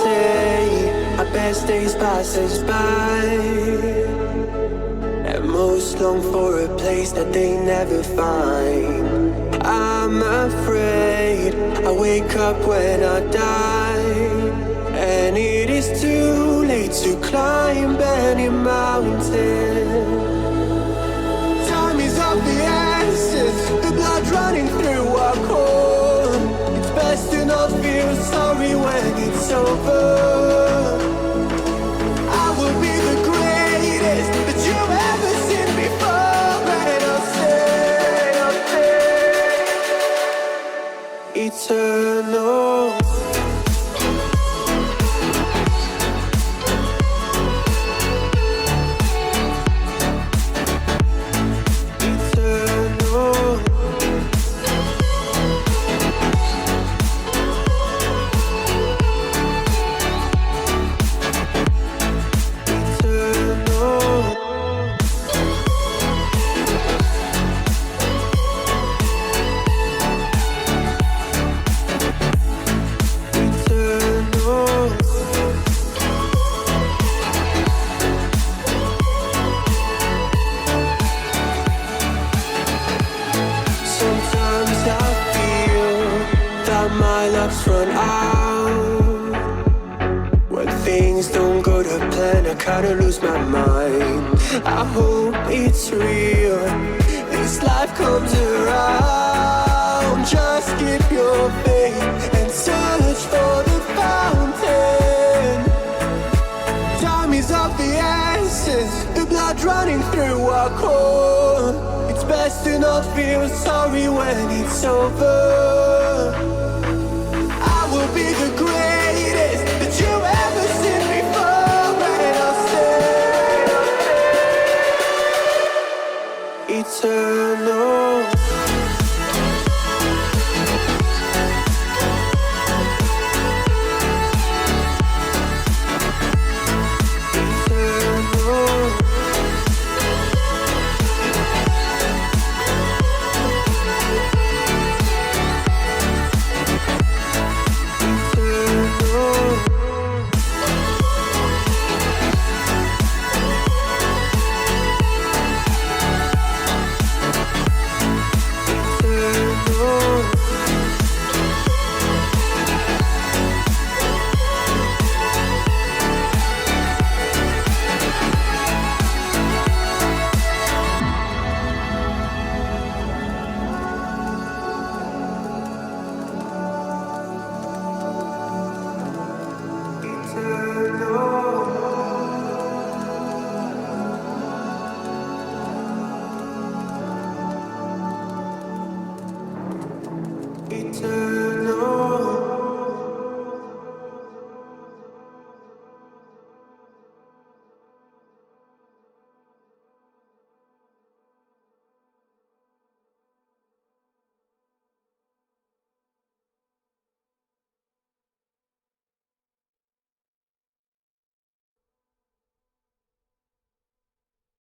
say our best days pass us by, and most long for a place that they never find. I'm afraid I wake up when I die, and it is too late to climb any mountain. Time is of the essence, the blood running through our core. It's best to not feel sorry when it's over. I will be the greatest that you've ever seen before, and I'll stay eternal. My luck's run out. When things don't go to plan, I kinda lose my mind. I hope it's real, this life comes around. Just keep your faith and search for the fountain. Time is of the essence, the blood running through our core. It's best to not feel sorry when it's over.